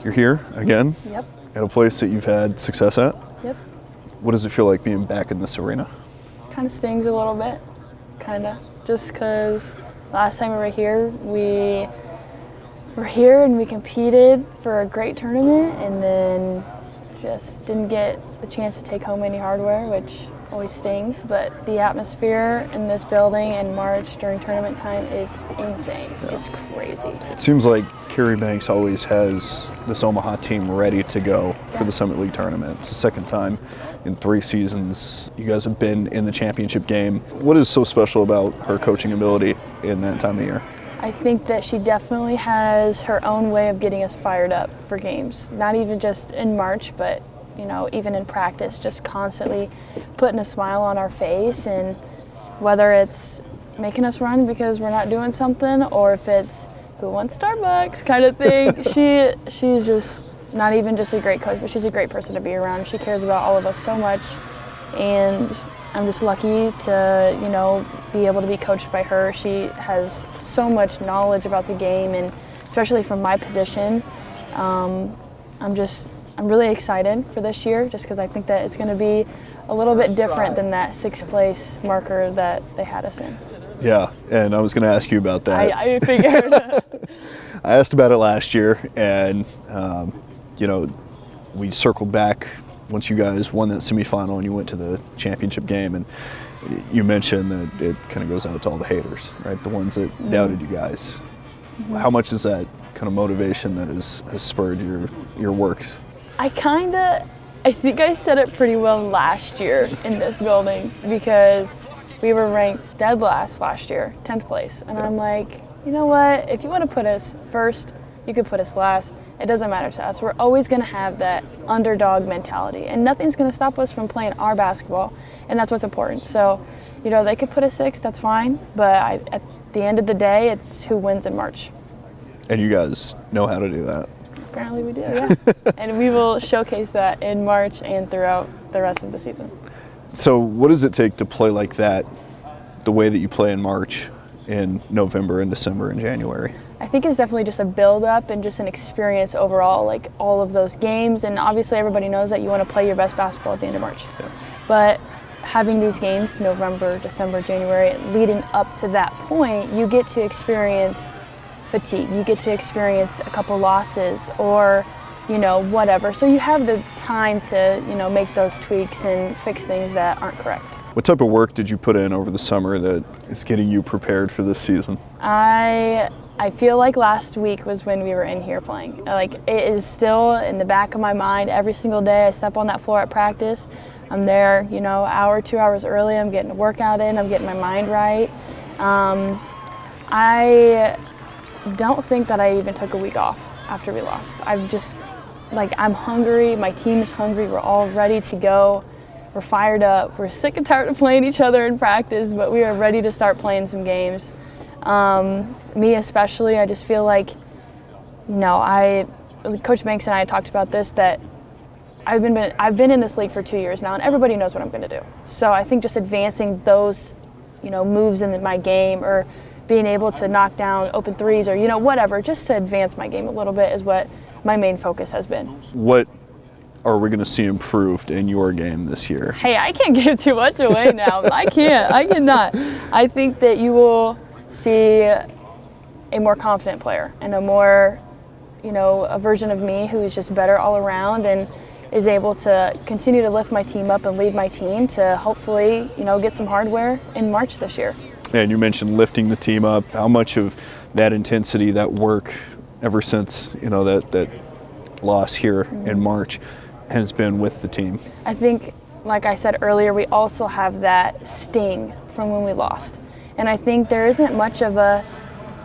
You're here again Yep. at a place that you've had success at. Yep. What does it feel like being back in this arena? Kind of stings a little bit, kind of. Just because last time we were here and we competed for a great tournament and then just didn't get the chance to take home any hardware, which always stings. But the atmosphere in this building in March during tournament time is insane. Yeah. It's crazy. It seems like Carrie Banks always has this Omaha team ready to go for the Summit League tournament. It's the second time in 3 seasons you guys have been in the championship game. What is so special about her coaching ability in that time of year? I think that she definitely has her own way of getting us fired up for games. Not even just in March, but even in practice, just constantly putting a smile on our face. And whether it's making us run because we're not doing something, or if it's who wants Starbucks kind of thing, she's just not even just a great coach, but she's a great person to be around. She cares about all of us so much, and I'm just lucky to, be able to be coached by her. She has so much knowledge about the game, and especially from my position, I'm really excited for this year, just because I think that it's going to be a little bit different than that 6th place marker that they had us in. Yeah, and I was going to ask you about that. I figured. I asked about it last year, and we circled back once you guys won that semifinal and you went to the championship game, and you mentioned that it kind of goes out to all the haters, right? The ones that doubted you guys. Mm-hmm. How much is that kind of motivation that has spurred your work? I think I said it pretty well last year in this building, because we were ranked dead last year, 10th place. And I'm like, you know what? If you want to put us first, you could put us last. It doesn't matter to us. We're always going to have that underdog mentality, and nothing's going to stop us from playing our basketball, and that's what's important. So, they could put us 6th, that's fine, but at the end of the day, it's who wins in March. And you guys know how to do that. Apparently we do, yeah. And we will showcase that in March and throughout the rest of the season. So what does it take to play like that, the way that you play in March, in November and December and January? I think it's definitely just a build-up and just an experience overall, like all of those games. And obviously everybody knows that you want to play your best basketball at the end of March. Yeah. But having these games, November, December, January, leading up to that point, you get to experience fatigue. You get to experience a couple losses or, whatever. So you have the time to, make those tweaks and fix things that aren't correct. What type of work did you put in over the summer that is getting you prepared for this season? I feel like last week was when we were in here playing. Like, it is still in the back of my mind every single day I step on that floor at practice. I'm there, hour, 2 hours early. I'm getting a workout in. I'm getting my mind right. I don't think that I even took a week off after we lost. I'm hungry. My team is hungry. We're all ready to go. We're fired up. We're sick and tired of playing each other in practice, but we are ready to start playing some games. Me especially, I just feel like, Coach Banks and I talked about this, that I've been in this league for 2 years now, and everybody knows what I'm going to do. So I think just advancing those, moves in my game, or being able to knock down open threes, or whatever, just to advance my game a little bit is what my main focus has been. What are we going to see improved in your game this year? Hey, I can't give too much away now. I cannot. I think that you will see a more confident player and a more, a version of me who is just better all around and is able to continue to lift my team up and lead my team to hopefully, get some hardware in March this year. And you mentioned lifting the team up. How much of that intensity, that work, ever since, that loss here in March, has been with the team? I think, like I said earlier, we also have that sting from when we lost. And I think there isn't much of a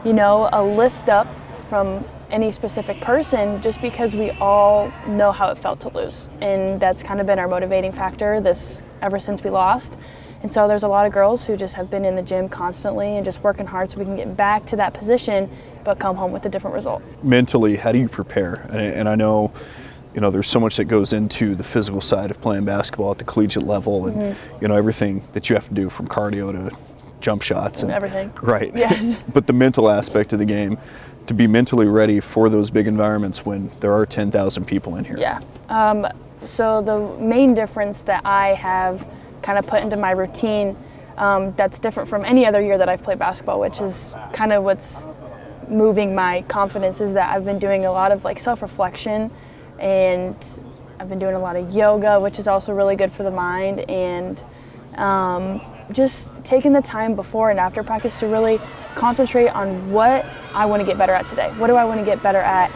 lift up from any specific person, just because we all know how it felt to lose. And that's kind of been our motivating factor ever since we lost. And so there's a lot of girls who just have been in the gym constantly and just working hard so we can get back to that position, but come home with a different result. Mentally, how do you prepare? And I know, there's so much that goes into the physical side of playing basketball at the collegiate level, and everything that you have to do, from cardio to jump shots and everything. Right. Yes. But the mental aspect of the game, to be mentally ready for those big environments when there are 10,000 people in here. Yeah. So the main difference that I have kind of put into my routine that's different from any other year that I've played basketball, which is kind of what's moving my confidence, is that I've been doing a lot of like self-reflection, and I've been doing a lot of yoga, which is also really good for the mind, and just taking the time before and after practice to really concentrate on what I want to get better at today. What do I want to get better at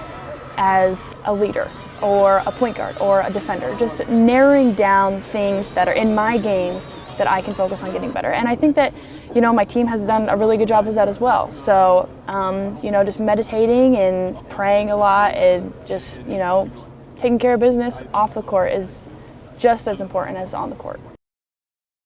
as a leader or a point guard or a defender? Just narrowing down things that are in my game that I can focus on getting better. And I think that, my team has done a really good job of that as well. So, just meditating and praying a lot, and just, taking care of business off the court is just as important as on the court.